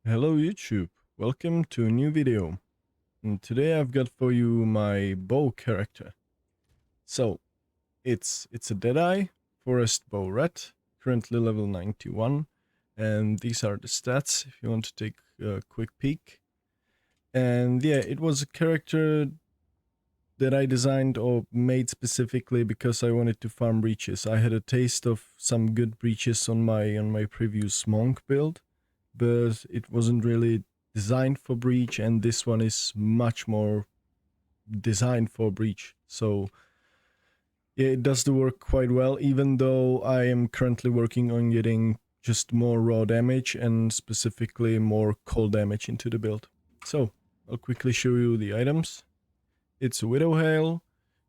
Hello YouTube, welcome to a new video, and today I've got for you my bow character. So, it's a Deadeye, Forest Bow Red, currently level 91, and these are the stats if you want to take a quick peek. And yeah, it was a character that I designed or made specifically because I wanted to farm breaches. I had a taste of some good breaches on my previous monk build, but it wasn't really designed for breach, and this one is much more designed for breach. So yeah, it does the work quite well, even though I am currently working on getting just more raw damage and specifically more cold damage into the build. So I'll quickly show you the items. It's a Widow Hail,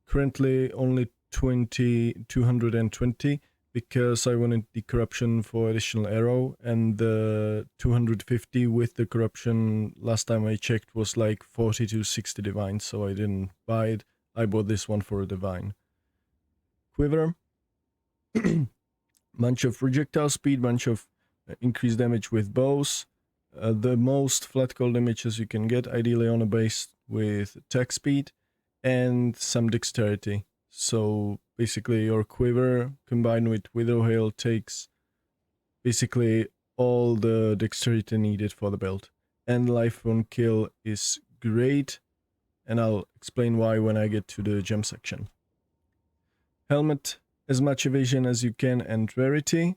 currently only 220 because I wanted the corruption for additional arrow, and the 250 with the corruption last time I checked was like 40 to 60 divine, so I didn't buy it. I bought this one for a divine. Quiver, bunch of projectile speed, bunch of increased damage with bows, the most flat cold damages you can get, ideally on a base with attack speed, and some dexterity. So basically your quiver combined with Widow Hail takes basically all the dexterity needed for the build. And life on kill is great, and I'll explain why when I get to the gem section. Helmet, as much evasion as you can and rarity,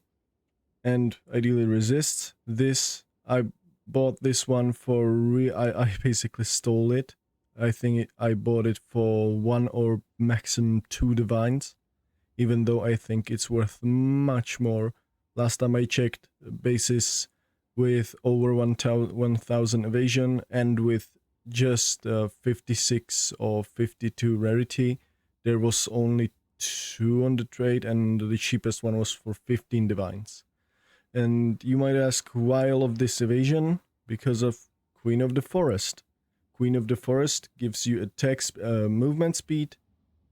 and ideally resists. This, I bought this one for I basically stole it. I think I bought it for 1 or maximum 2 divines, even though I think it's worth much more. Last time I checked, bases with over 1000 evasion and with just 56 or 52 rarity, there was only 2 on the trade, and the cheapest one was for 15 divines. And you might ask, why all of this evasion? Because of Queen of the Forest. Queen of the Forest gives you attack movement speed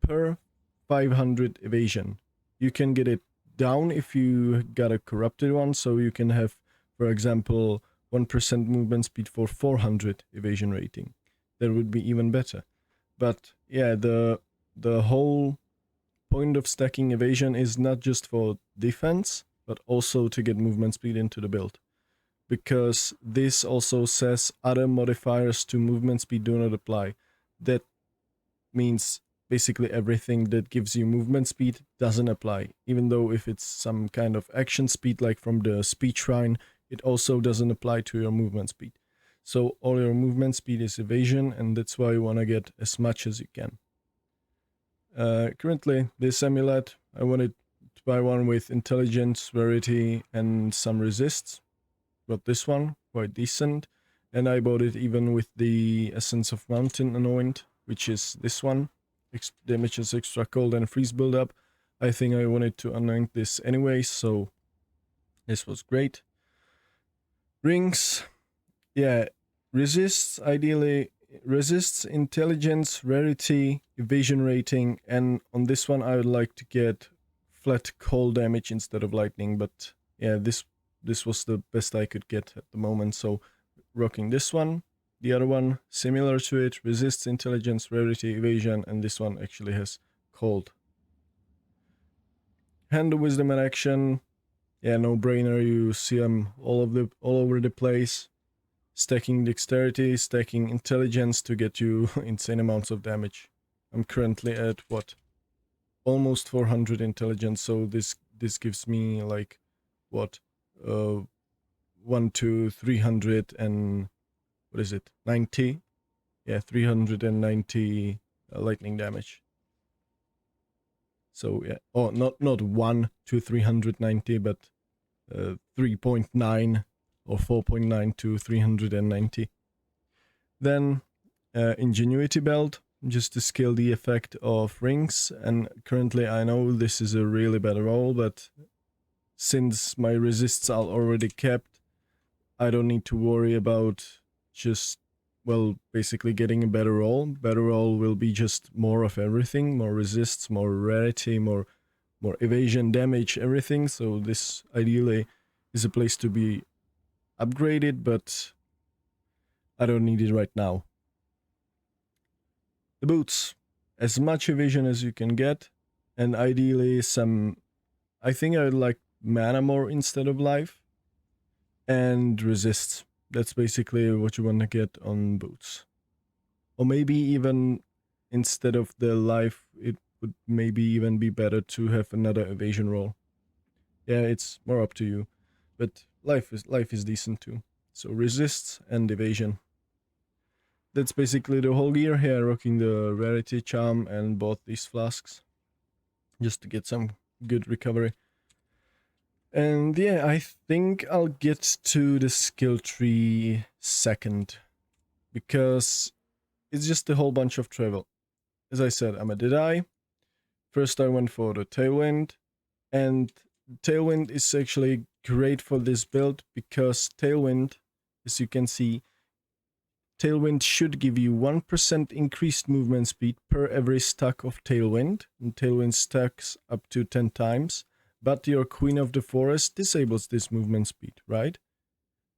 per 500 evasion. You can get it down if you got a corrupted one, so you can have, for example, 1% movement speed for 400 evasion rating. That would be even better. But yeah, the whole point of stacking evasion is not just for defense, but also to get movement speed into the build. Because this also says other modifiers to movement speed do not apply. That means basically everything that gives you movement speed doesn't apply. Even though if it's some kind of action speed like from the speed shrine, it also doesn't apply to your movement speed. So all your movement speed is evasion, and that's why you want to get as much as you can. Currently, this amulet, I wanted to buy one with intelligence, rarity, and some resists. Got this one, quite decent, and I bought it even with the Essence of Mountain Anoint, which is this one. Damages extra cold and freeze build-up. I think I wanted to anoint this anyway, so this was great. Rings, yeah, resists, ideally resists, intelligence, rarity, evasion rating, and on this one I would like to get flat cold damage instead of lightning, but yeah, this was the best I could get at the moment, so rocking this one. The other one, similar to it, resists intelligence, rarity, evasion, and this one actually has cold. Hand of Wisdom in action, yeah, no brainer. You see them all over the place. Stacking dexterity, stacking intelligence to get you insane amounts of damage. I'm currently at what? Almost 400 intelligence, so this gives me like what? 1 to 300 and what is it? 90? Yeah, 390 lightning damage. So yeah, oh, not 1 to 390, but 3.9 or 4.9 to 390. Then Ingenuity Belt, just to scale the effect of rings, and currently I know this is a really bad roll, but since my resists are already kept, I don't need to worry about just, well, basically getting a better roll. Better roll will be just more of everything, more resists, more rarity, more evasion, damage, everything. So this ideally is a place to be upgraded, but I don't need it right now. The boots, as much evasion as you can get, and ideally some, I think I would like mana more instead of life, and resists. That's basically what you want to get on boots. Or maybe even instead of the life, it would maybe even be better to have another evasion roll. Yeah, it's more up to you, but life is decent too. So resists and evasion. That's basically the whole gear here, rocking the rarity charm and bought these flasks just to get some good recovery. And yeah, I think I'll get to the skill tree second, because it's just a whole bunch of travel. As I said, I'm a Deadeye. First I went for the Tailwind, and Tailwind is actually great for this build because Tailwind, as you can see, Tailwind should give you 1% increased movement speed per every stack of Tailwind, and Tailwind stacks up to 10 times, but your Queen of the Forest disables this movement speed, right?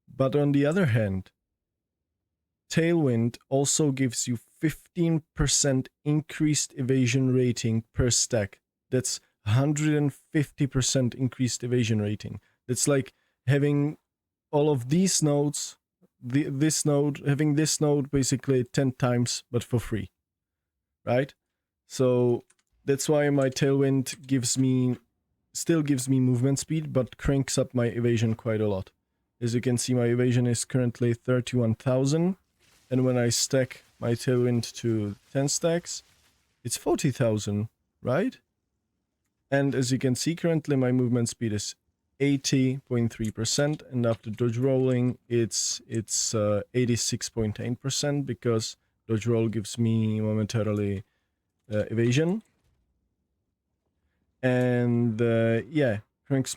But on the other hand, Tailwind also gives you 15% increased evasion rating per stack. That's 150% increased evasion rating. That's like having all of these nodes, having this node basically 10 times, but for free, right? So that's why my Tailwind still gives me movement speed, but cranks up my evasion quite a lot. As you can see, my evasion is currently 31,000, and when I stack my Tailwind to 10 stacks, it's 40,000, right? And as you can see, currently my movement speed is 80.3%, and after dodge rolling, it's 86.8% because dodge roll gives me momentarily evasion. And yeah, cranks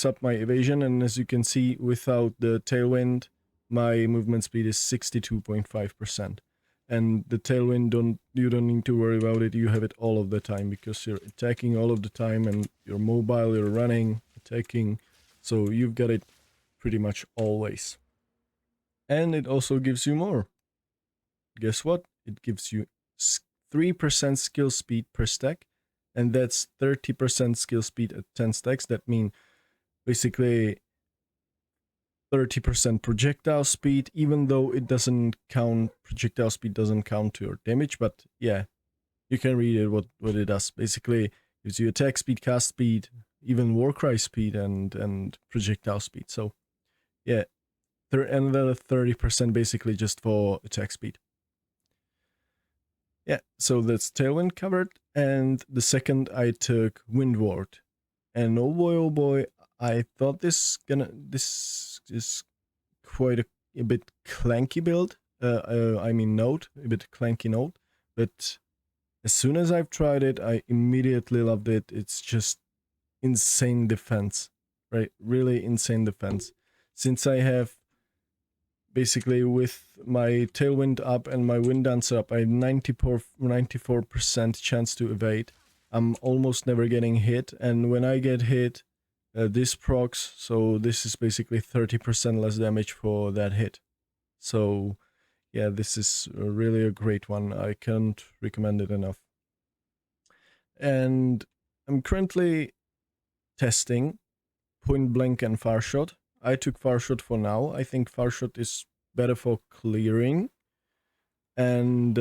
up my evasion, and as you can see, without the Tailwind, my movement speed is 62.5%. And the Tailwind, you don't need to worry about it. You have it all of the time because you're attacking all of the time, and you're mobile, you're running, attacking. So you've got it pretty much always. And it also gives you more. Guess what? It gives you 3% skill speed per stack, and that's 30% skill speed at 10 stacks. That means basically 30% projectile speed, even though it doesn't count, projectile speed doesn't count to your damage, but yeah, you can read it what it does. Basically gives you attack speed, cast speed, even Warcry speed, and projectile speed. So yeah, another 30% basically just for attack speed. Yeah, so that's Tailwind covered, and the second I took Windward, and oh boy, I thought this is quite a bit clanky build. I mean node, a bit clanky node, but as soon as I've tried it, I immediately loved it. It's just insane defense, right? Really insane defense. Since I have basically with my Tailwind up and my Wind Dancer up, I have 94% chance to evade. I'm almost never getting hit, and when I get hit, this procs, so this is basically 30% less damage for that hit. So yeah, this is really a great one. I can't recommend it enough. And I'm currently testing Point Blank and Far Shot. I took Far Shot for now. I think Far Shot is better for clearing, and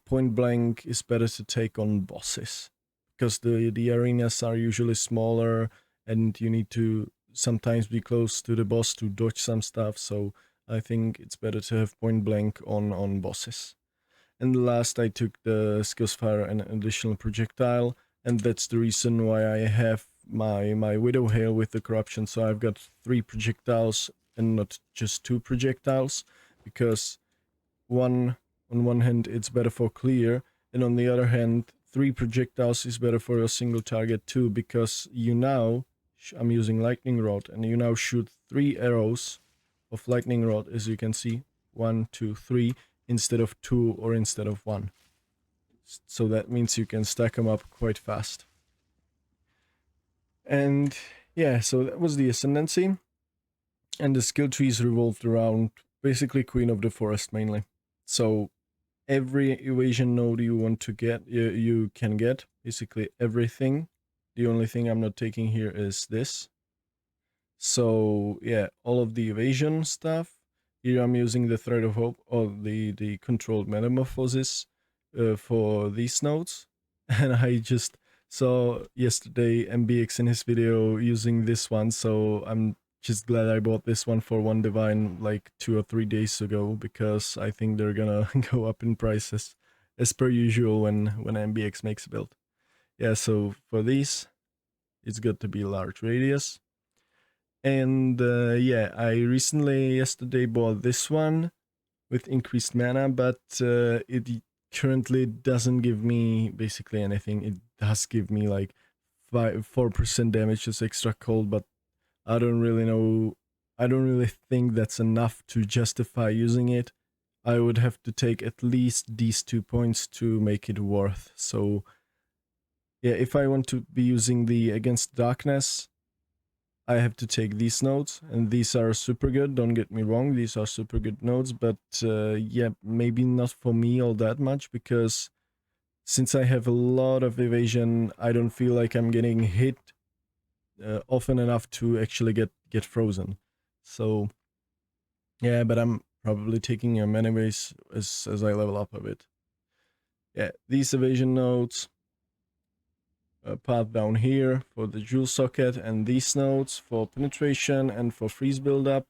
Point Blank is better to take on bosses because the arenas are usually smaller, and you need to sometimes be close to the boss to dodge some stuff. So I think it's better to have Point Blank on bosses. And last, I took the Skills Fire and additional projectile, and that's the reason why I have my Widow Hail with the corruption. So I've got 3 projectiles and not just 2 projectiles, because on one hand it's better for clear, and on the other hand 3 projectiles is better for a single target too, because I'm using Lightning Rod, and you now shoot 3 arrows of Lightning Rod, as you can see, 1, 2, 3, instead of 2 or instead of 1. So that means you can stack them up quite fast. And yeah, so that was the Ascendancy. And the skill trees revolved around basically Queen of the Forest mainly. So every evasion node you want to get, you can get, basically everything. The only thing I'm not taking here is this. So yeah, all of the evasion stuff. Here I'm using the Thread of Hope or the controlled metamorphosis for these nodes. And I just saw yesterday MBX in his video using this one, so I'm just glad I bought this one for one divine like 2 or 3 days ago, because I think they're gonna go up in prices as per usual when MBX makes a build. Yeah, so for these, it's got to be large radius. And yeah, I recently yesterday bought this one with increased mana, but it currently doesn't give me basically anything. It does give me like 4% damage as extra cold, but I don't really know. I don't really think that's enough to justify using it. I would have to take at least these 2 points to make it worth. So yeah, if I want to be using the Against Darkness, I have to take these nodes, and these are super good, don't get me wrong, these are super good nodes, but yeah, maybe not for me all that much, because since I have a lot of evasion, I don't feel like I'm getting hit often enough to actually get frozen. So yeah, but I'm probably taking them anyways as I level up a bit. Yeah, these evasion nodes, path down here for the jewel socket, and these nodes for penetration and for freeze buildup.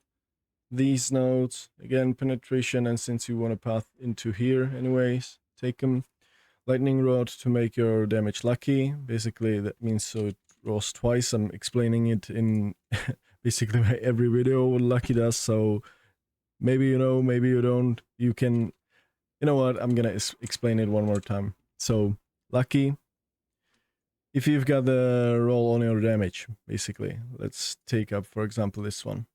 These nodes, again, penetration, and since you want to path into here anyways, take them. Lightning rod to make your damage lucky. Basically, that means so it rolls twice. I'm explaining it in basically my every video what lucky does, so maybe you know, maybe you don't. You can, you know what, I'm gonna explain it one more time. So, lucky, if you've got the roll on your damage, basically. Let's take up, for example, this one.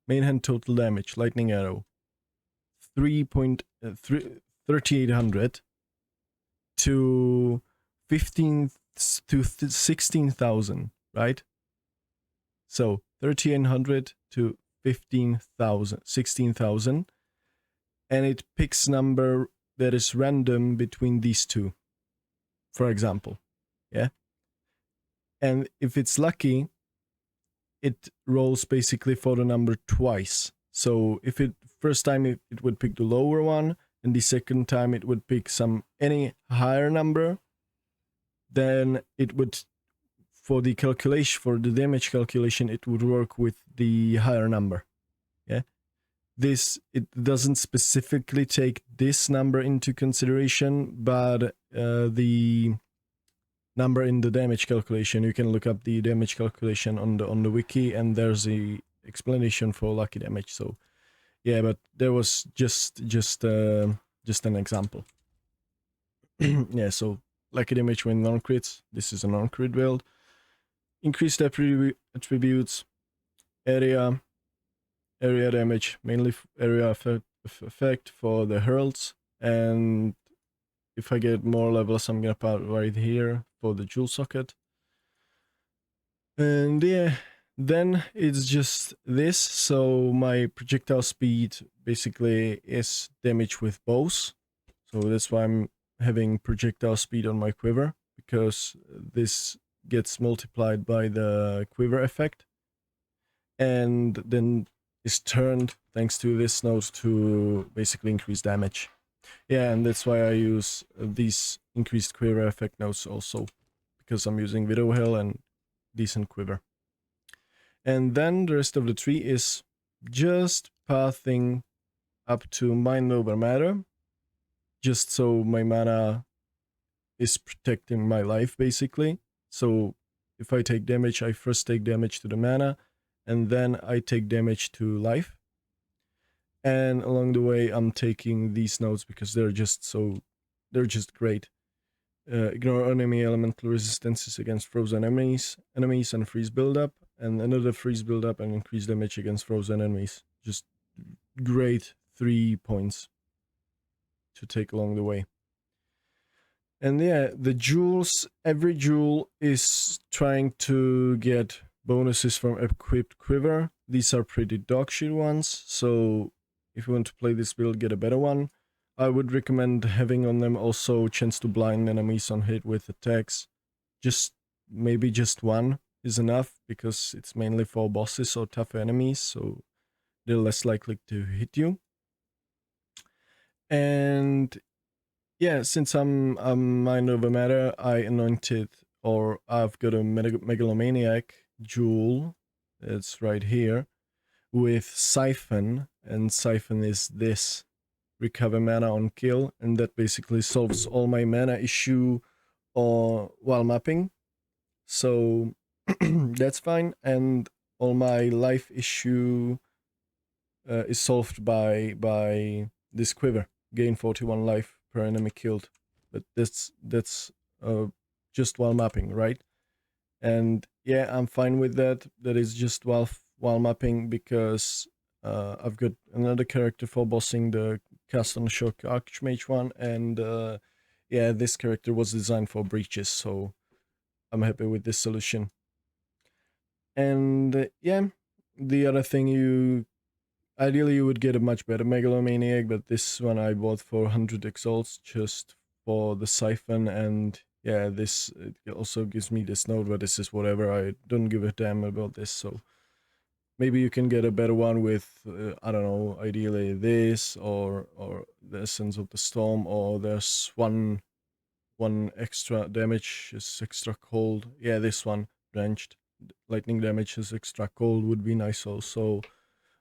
Main hand total damage, lightning arrow. 3,800 to 15 to 16,000, right? So 1,300 to 15,000, 16,000. And it picks number that is random between these two, for example. Yeah. And if it's lucky, it rolls basically for the number twice. So if it first time it would pick the lower one, and the second time it would pick any higher number, then it would, for the calculation, for the damage calculation, it would work with the higher number. Yeah. It doesn't specifically take this number into consideration, but the number in the damage calculation, you can look up the damage calculation on the wiki, and there's the explanation for lucky damage. So yeah, but there was just an example. Yeah, so lucky damage when non-crits. This is a non-crit build. Increased attributes, area damage, mainly area effect for the heralds, and if I get more levels, I'm gonna put right here for the jewel socket. And yeah, then it's just this. So my projectile speed basically is damage with bows. So that's why I'm having projectile speed on my quiver, because this gets multiplied by the quiver effect. And then is turned thanks to this node to basically increase damage. Yeah, and that's why I use these increased quiver effect nodes also, because I'm using Widow Hill and decent quiver. And then the rest of the tree is just pathing up to Mind Over Matter, just so my mana is protecting my life, basically. So if I take damage, I first take damage to the mana, and then I take damage to life. And along the way, I'm taking these nodes because they're just great. Ignore enemy elemental resistances against frozen enemies and freeze buildup, and another freeze buildup and increase damage against frozen enemies. Just great 3 points to take along the way. And yeah, the jewels, every jewel is trying to get bonuses from equipped quiver. These are pretty dogshit ones, so if you want to play this build, get a better one. I would recommend having on them also chance to blind enemies on hit with attacks. Maybe just one is enough, because it's mainly for bosses or tougher enemies, so they're less likely to hit you. And yeah, since I'm a mind over matter, I anointed, or I've got a megalomaniac jewel, it's right here, with Siphon, and Siphon is this: recover mana on kill, and that basically solves all my mana issue or while mapping. So that's fine, and all my life issue is solved by this quiver. Gain 41 life per enemy killed, but that's just while mapping, right? And yeah, I'm fine with that. That is just while mapping, because I've got another character for bossing, the Cast on Shock Archmage one, and yeah, this character was designed for breaches, so I'm happy with this solution. And yeah, the other thing, ideally you would get a much better Megalomaniac, but this one I bought for 100 exalts just for the Siphon, and yeah, this it also gives me this node, but this is whatever, I don't give a damn about this, so maybe you can get a better one with, I don't know, ideally this, or the Essence of the Storm, or there's one extra damage is extra cold. Yeah, this one, Drenched. Lightning damage is extra cold would be nice also.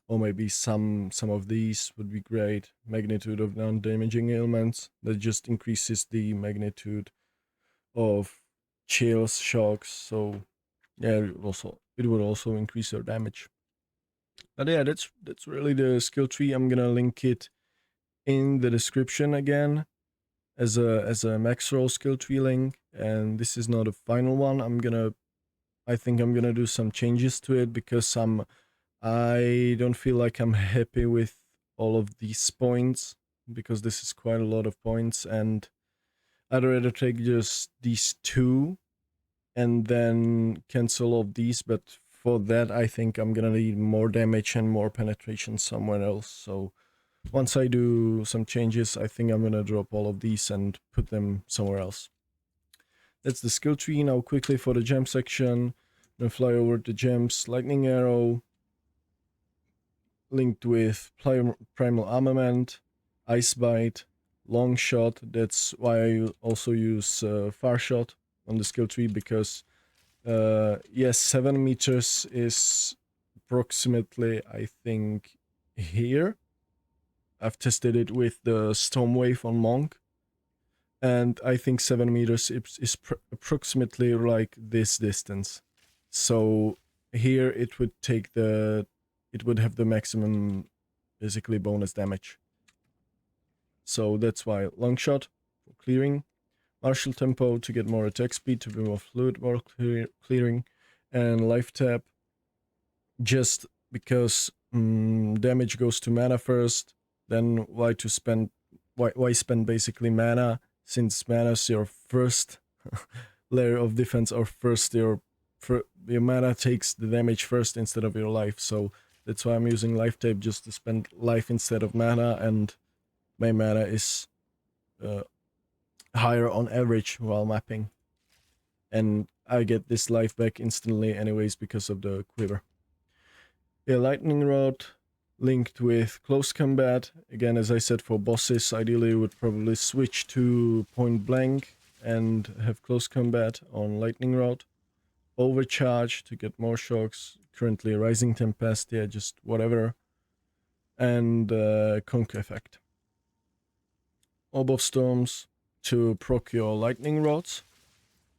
Or maybe some of these would be great. Magnitude of non-damaging ailments, that just increases the magnitude of chills, shocks. So yeah, it would also increase your damage. But yeah, that's really the skill tree. I'm gonna link it in the description again as a max roll skill tree link. And this is not a final one. I think I'm gonna do some changes to it, because I don't feel like I'm happy with all of these points, because this is quite a lot of points, and I'd rather take just these two and then cancel all of these, but for that I think I'm gonna need more damage and more penetration somewhere else. So once I do some changes, I think I'm gonna drop all of these and put them somewhere else. That's the skill tree. Now quickly for the gem section, I'm gonna fly over the gems. Lightning Arrow, linked with Primal Armament, Ice Bite, Long Shot. That's why I also use Far Shot on the skill tree, because yes, 7 meters is approximately, I think, here. I've tested it with the Storm Wave on Monk, and I think 7 meters is approximately like this distance. So here it would have the maximum basically bonus damage. So that's why long shot for clearing, martial tempo to get more attack speed, to be more fluid while clearing, and life tap just because damage goes to mana first. Then why spend basically mana, since mana is your first layer of defense, or your mana takes the damage first instead of your life. So that's why I'm using life tape, just to spend life instead of mana, and my mana is higher on average while mapping. And I get this life back instantly anyways because of the quiver. Yeah, Lightning Rod linked with close combat. Again, as I said, for bosses, ideally you would probably switch to point blank and have close combat on Lightning Rod. Overcharge to get more shocks. Currently Rising Tempest, yeah, just whatever. And Conk effect. Orb of Storms to proc your Lightning Rods.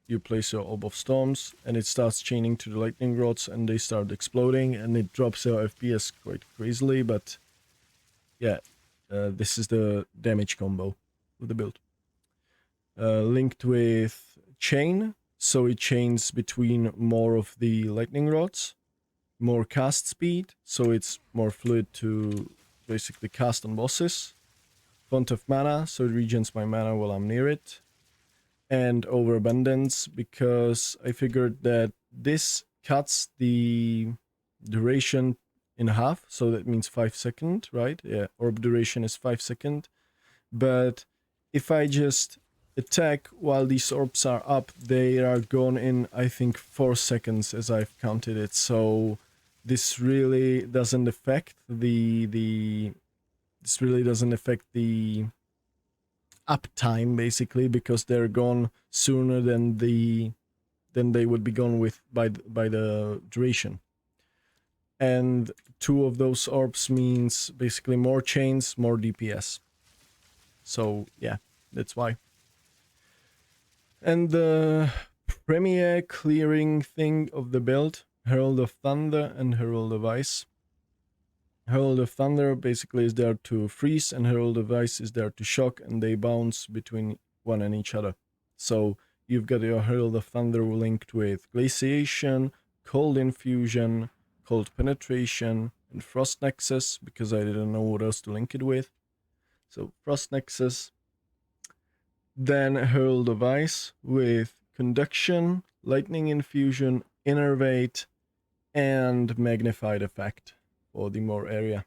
You place your Orb of Storms and it starts chaining to the Lightning Rods and they start exploding, and it drops your FPS quite crazily, but yeah, this is the damage combo with the build. Linked with Chain, so it chains between more of the Lightning Rods. More cast speed, so it's more fluid to basically cast on bosses. Font of Mana, so it regens my mana while I'm near it. And Overabundance, because I figured that this cuts the duration in half, so that means 5 seconds, right? Yeah, orb duration is 5 seconds. But if I just attack while these orbs are up, they are gone in, I think, 4 seconds as I've counted it. So this really doesn't affect the uptime, basically, because they're gone sooner than they would be gone with by the duration. And 2 of those orbs means basically more chains, more DPS. So yeah, that's why. And the premier clearing thing of the build, Herald of Thunder and Herald of Ice. Herald of Thunder basically is there to freeze, and Herald of Ice is there to shock, and they bounce between one and each other. So you've got your Herald of Thunder linked with Glaciation, Cold Infusion, Cold Penetration, and Frost Nexus, because I didn't know what else to link it with. So Frost Nexus. Then Herald of Ice with Conduction, Lightning Infusion, Innervate, and Magnified Effect for the more area.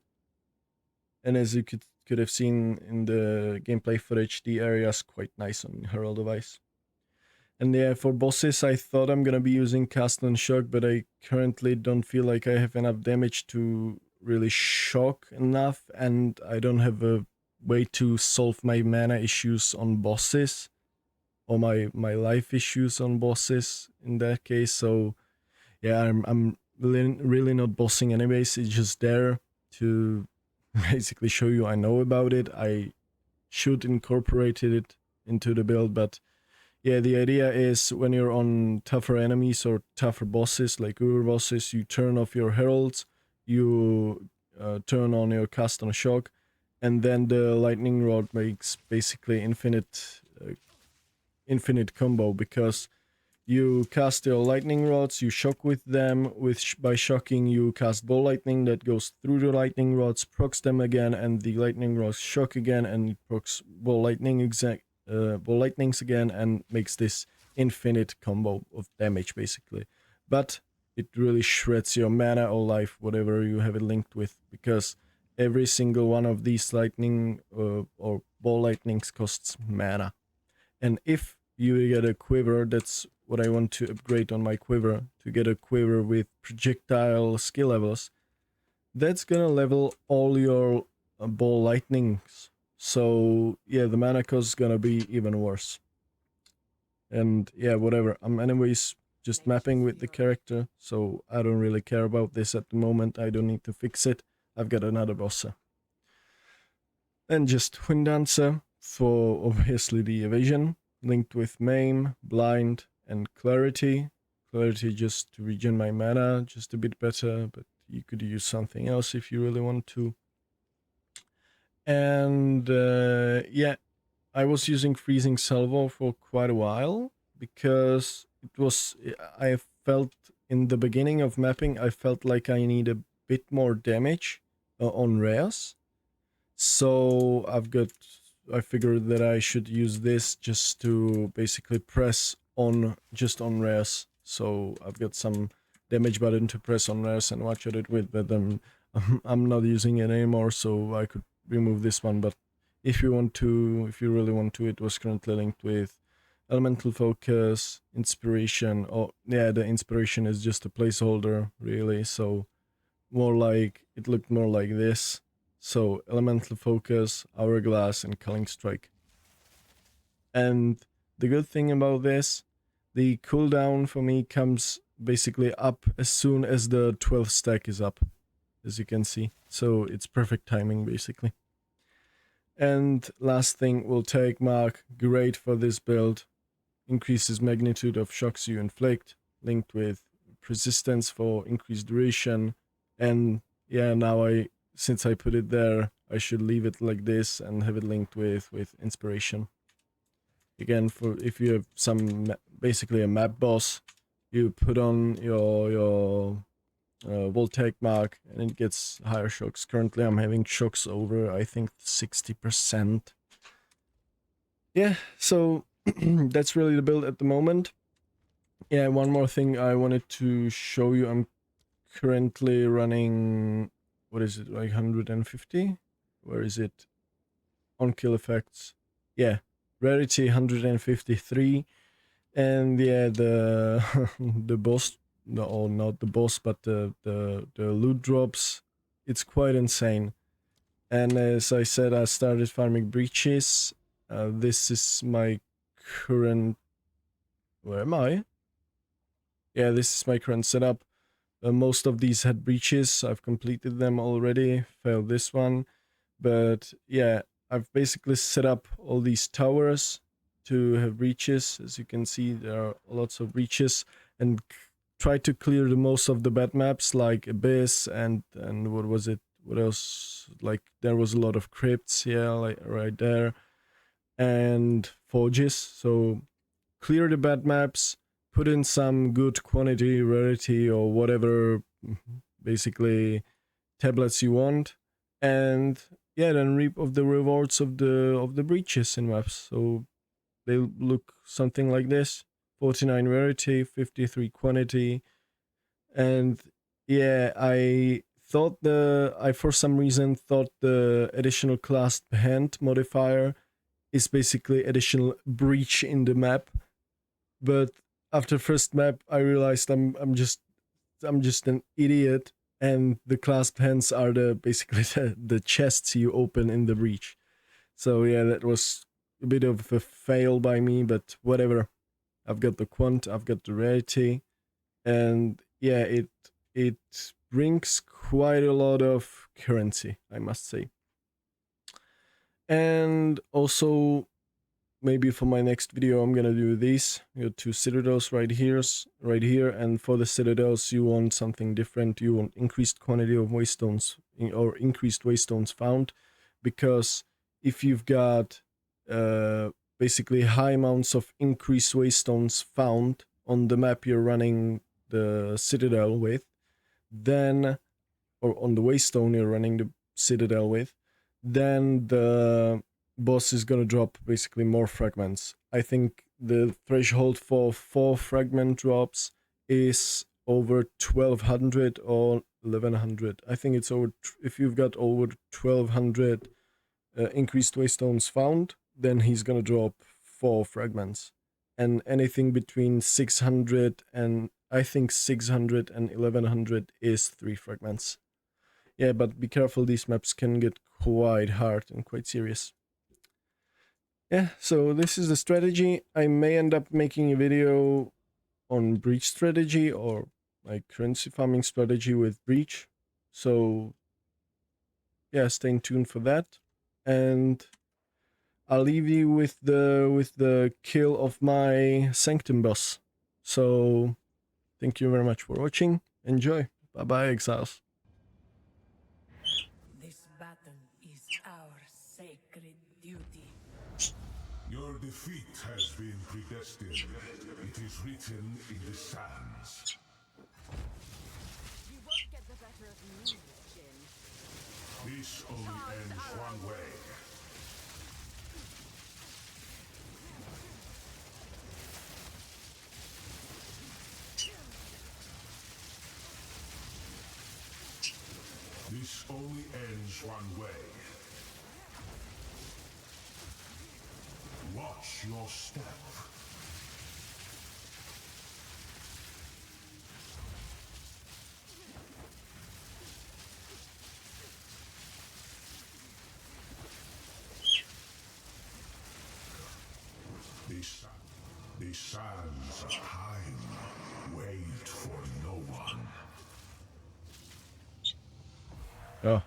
And as you could have seen in the gameplay footage, the area is quite nice on Herald of Ice. And yeah, for bosses, I thought I'm gonna be using Cast and Shock, but I currently don't feel like I have enough damage to really shock enough, and I don't have a way to solve my mana issues on bosses, or my life issues on bosses in that case. So yeah, I'm really not bossing anyways. It's just there to basically show you I know about it. I should incorporate it into the build, but yeah, the idea is when you're on tougher enemies or tougher bosses like Ur bosses, you turn off your heralds, you turn on your Cast on Shock, and then the lightning rod makes basically infinite combo, because you cast your lightning rods, you shock with them, by shocking you cast ball lightning that goes through the lightning rods, procs them again, and the lightning rods shock again, and it procs ball lightnings again, and makes this infinite combo of damage basically. But it really shreds your mana or life, whatever you have it linked with, because every single one of these lightning or ball lightnings costs mana. And if you get a quiver, that's what I want to upgrade on my quiver, to get a quiver with projectile skill levels, that's gonna level all your ball lightnings. So yeah, the mana cost is gonna be even worse. And yeah, whatever, I'm anyways just mapping with the character, so I don't really care about this at the moment. I don't need to fix it. I've got another bossa. And just Wind Dancer for obviously the evasion, linked with Maim, Blind, and Clarity. Clarity just to regen my mana just a bit better, but you could use something else if you really want to. And yeah, I was using Freezing Salvo for quite a while, because I felt in the beginning of mapping, I felt like I need a bit more damage on rares. So I figured that I should use this just to basically press on just on rares. So I've got some damage button to press on rares and watch it with, but I'm not using it anymore, so I could remove this one. But if you really want to, it was currently linked with Elemental Focus, Inspiration. Oh yeah, the Inspiration is just a placeholder really, so it looked more like this. So Elemental Focus, Hourglass, and Culling Strike. And the good thing about this, the cooldown for me comes basically up as soon as the 12th stack is up, as you can see. So it's perfect timing basically. And last thing, will take Mark, great for this build. Increases magnitude of shocks you inflict, linked with persistence for increased duration. And yeah, now since I put it there, I should leave it like this and have it linked with Inspiration. Again, for if you have basically a map boss, you put on your Voltaic Mark and it gets higher shocks. Currently I'm having shocks over, I think, 60%. Yeah, so that's really the build at the moment. Yeah, one more thing I wanted to show you. I'm currently running what is it, like 150? Where is it? On kill effects. Yeah, rarity 153. And yeah, the the boss, no, or not the boss, but the loot drops, it's quite insane. And as I said, I started farming breaches. This is my current, where am I? Yeah, this is my current setup. Most of these had breaches. I've completed them already. Failed this one. But yeah, I've basically set up all these towers to have breaches. As you can see, there are lots of breaches, and try to clear the most of the bad maps like Abyss and what was it? What else? Like there was a lot of crypts, yeah, like right there, and forges. So clear the bad maps, put in some good quantity, rarity, or whatever, basically tablets you want, and yeah, then reap of the rewards of the breaches in maps. So they look something like this: 49 rarity, 53 quantity, and yeah, I for some reason thought the additional clasped hand modifier is basically additional breach in the map, but after first map I realized I'm just an idiot, and the clasped hands are the basically the chests you open in the breach. So yeah, that was a bit of a fail by me, but whatever. I've got the quant, I've got the rarity, and yeah, it brings quite a lot of currency, I must say. And also, maybe for my next video I'm gonna do these. You got two citadels right here, and for the citadels you want something different. You want increased quantity of waystones, or increased waystones found, because if you've got basically high amounts of increased waystones found on the map you're running the citadel with, then, or on the waystone you're running the citadel with, then the boss is gonna drop basically more fragments. I think the threshold for 4 fragment drops is over 1200 or 1100. I think it's over, if you've got over 1200 increased waystones found, then he's gonna drop 4 fragments. And anything between 600 and, I think 600 and 1100 is 3 fragments. Yeah, but be careful, these maps can get quite hard and quite serious. Yeah, so this is the strategy. I may end up making a video on breach strategy, or like currency farming strategy with breach. So yeah, stay tuned for that. And I'll leave you with the kill of my Sanctum boss. So thank you very much for watching. Enjoy. Bye bye, exiles. This battle is our sacred duty. Your defeat has been predestined. It is written in the sands. You won't get the better of me, Jin. This only ends one way. This only ends one way. Watch your step. The sands of time wait for no one. Oh.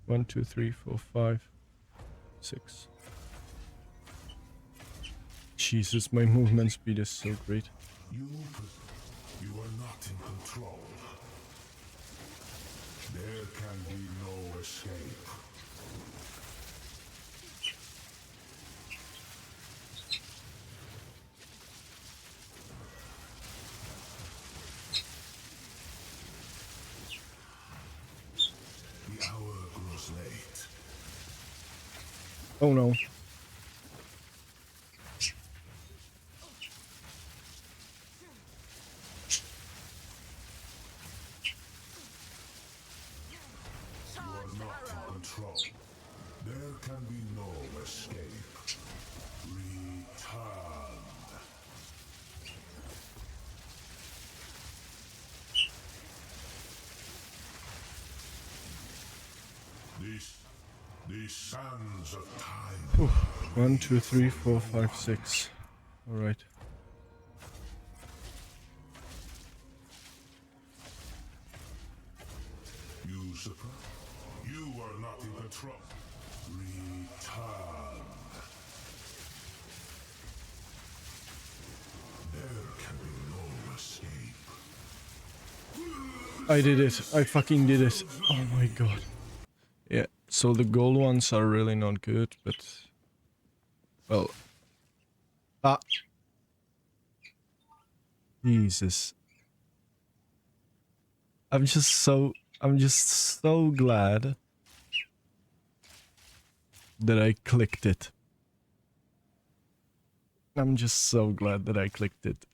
1, 2, 3, 4, 5, 6. Jesus, my movement speed is so great. You are not in control. There can be no escape. The hour grows late. Oh no. not in control. There can be no escape. Return. These sands of time. 1, 2, 3, 4, 5, 6. All right. Usurper, you are not in control. Return. There can be no escape. I did it. I fucking did it. Oh my god. Yeah, so the gold ones are really not good, but... Well... Ah! Jesus. I'm just so glad that I clicked it. I'm just so glad that I clicked it.